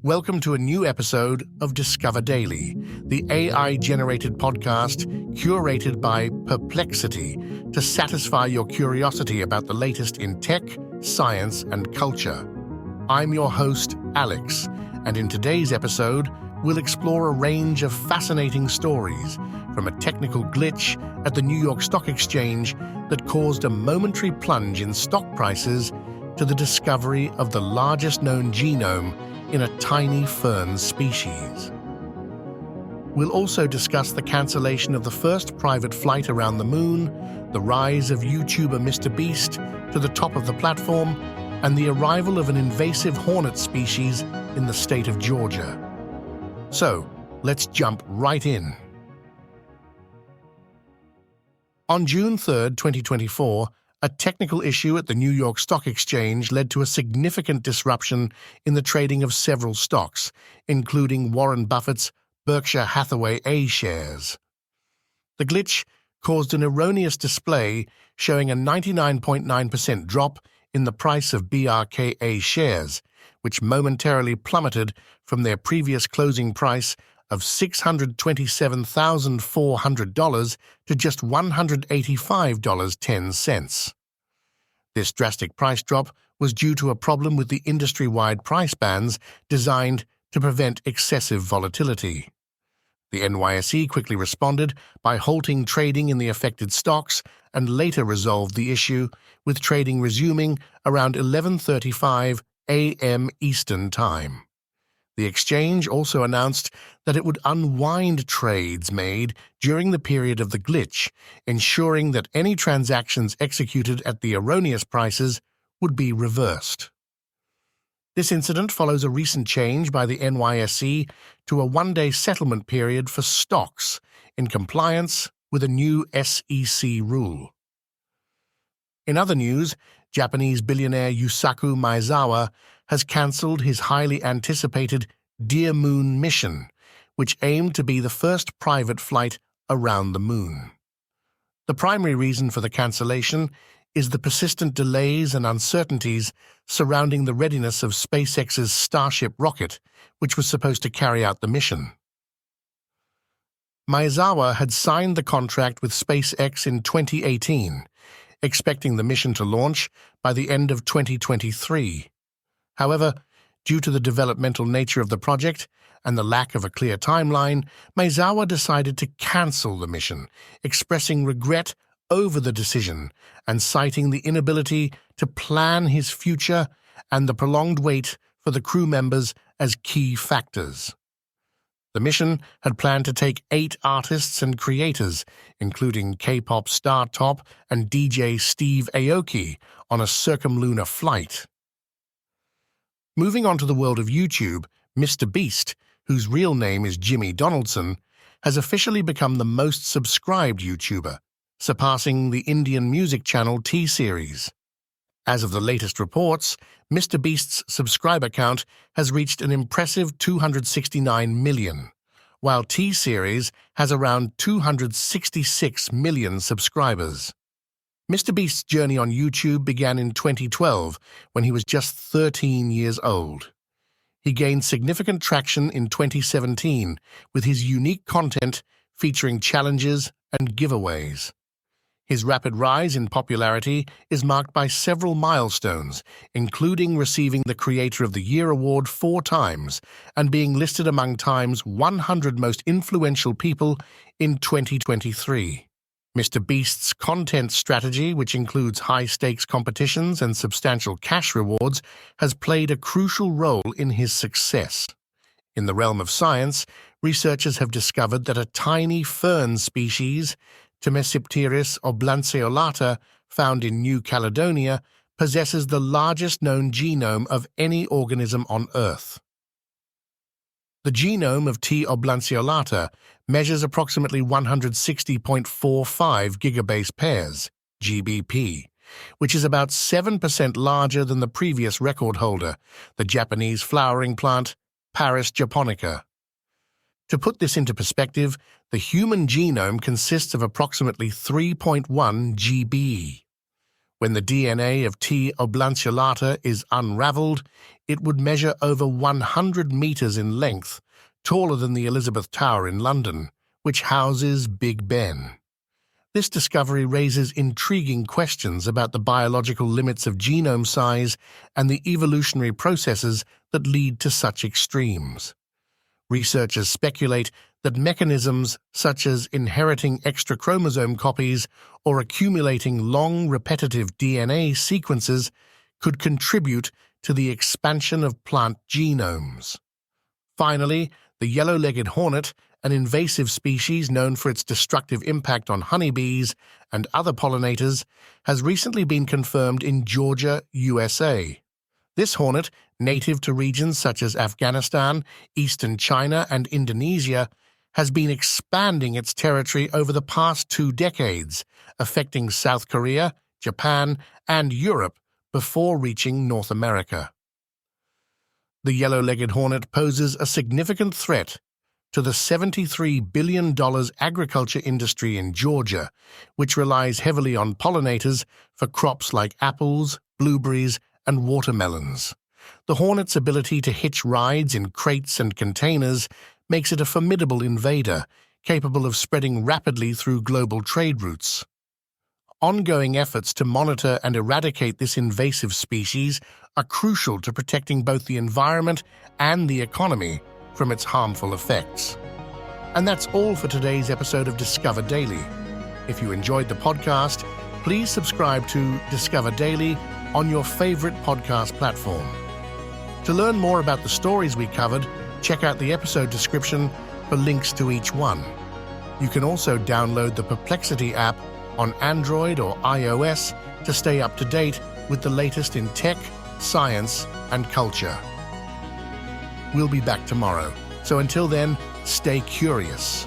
Welcome to a new episode of Discover Daily, the AI-generated podcast curated by Perplexity to satisfy your curiosity about the latest in tech, science, and culture. I'm your host, Alex, and in today's episode, we'll explore a range of fascinating stories, from a technical glitch at the New York Stock Exchange that caused a momentary plunge in stock prices to the discovery of the largest known genome in a tiny fern species. We'll also discuss the cancellation of the first private flight around the moon, the rise of YouTuber MrBeast to the top of the platform, and the arrival of an invasive hornet species in the state of Georgia. So, let's jump right in. On June 3, 2024, a technical issue at the New York Stock Exchange led to a significant disruption in the trading of several stocks, including Warren Buffett's Berkshire Hathaway A shares. The glitch caused an erroneous display showing a 99.9% drop in the price of BRKA shares, which momentarily plummeted from their previous closing price of $627,400 to just $185.10. This drastic price drop was due to a problem with the industry-wide price bands designed to prevent excessive volatility. The NYSE quickly responded by halting trading in the affected stocks and later resolved the issue, with trading resuming around 11:35 a.m. Eastern Time. The exchange also announced that it would unwind trades made during the period of the glitch, ensuring that any transactions executed at the erroneous prices would be reversed. This incident follows a recent change by the NYSE to a one-day settlement period for stocks in compliance with a new SEC rule. In other news, Japanese billionaire Yusaku Maezawa has cancelled his highly anticipated Dear Moon mission, which aimed to be the first private flight around the moon. The primary reason for the cancellation is the persistent delays and uncertainties surrounding the readiness of SpaceX's Starship rocket, which was supposed to carry out the mission. Maezawa had signed the contract with SpaceX in 2018, expecting the mission to launch by the end of 2023. However, due to the developmental nature of the project and the lack of a clear timeline, Maezawa decided to cancel the mission, expressing regret over the decision and citing the inability to plan his future and the prolonged wait for the crew members as key factors. The mission had planned to take 8 artists and creators, including K-pop star Top and DJ Steve Aoki, on a circumlunar flight. Moving on to the world of YouTube, MrBeast, whose real name is Jimmy Donaldson, has officially become the most subscribed YouTuber, surpassing the Indian music channel T-Series. As of the latest reports, MrBeast's subscriber count has reached an impressive 269 million, while T-Series has around 266 million subscribers. MrBeast's journey on YouTube began in 2012 when he was just 13 years old. He gained significant traction in 2017 with his unique content featuring challenges and giveaways. His rapid rise in popularity is marked by several milestones, including receiving the Creator of the Year award 4 times and being listed among Time's 100 most influential people in 2023. MrBeast's content strategy, which includes high-stakes competitions and substantial cash rewards, has played a crucial role in his success. In the realm of science, researchers have discovered that a tiny fern species, Temesipteris oblanceolata, found in New Caledonia, possesses the largest known genome of any organism on Earth. The genome of T. oblanceolata measures approximately 160.45 gigabase pairs, GBP, which is about 7% larger than the previous record holder, the Japanese flowering plant Paris japonica. To put this into perspective, the human genome consists of approximately 3.1 GB. When the DNA of T. oblanceolata is unraveled, It would measure over 100 meters in length, taller than the Elizabeth Tower in London, which houses Big Ben. This discovery raises intriguing questions about the biological limits of genome size and the evolutionary processes that lead to such extremes. Researchers speculate that mechanisms such as inheriting extra chromosome copies or accumulating long, repetitive DNA sequences could contribute to the expansion of plant genomes. Finally, the yellow-legged hornet, an invasive species known for its destructive impact on honeybees and other pollinators, has recently been confirmed in Georgia, USA. This hornet, native to regions such as Afghanistan, eastern China, and Indonesia, has been expanding its territory over the past 2 decades, affecting South Korea, Japan, and Europe before reaching North America. The yellow-legged hornet poses a significant threat to the $73 billion agriculture industry in Georgia, which relies heavily on pollinators for crops like apples, blueberries, and watermelons. The hornet's ability to hitch rides in crates and containers makes it a formidable invader, capable of spreading rapidly through global trade routes. Ongoing efforts to monitor and eradicate this invasive species are crucial to protecting both the environment and the economy from its harmful effects. And that's all for today's episode of Discover Daily. If you enjoyed the podcast, please subscribe to Discover Daily on your favorite podcast platform. To learn more about the stories we covered, check out the episode description for links to each one. You can also download the Perplexity app on Android or iOS to stay up to date with the latest in tech, science, and culture. We'll be back tomorrow, so until then, stay curious.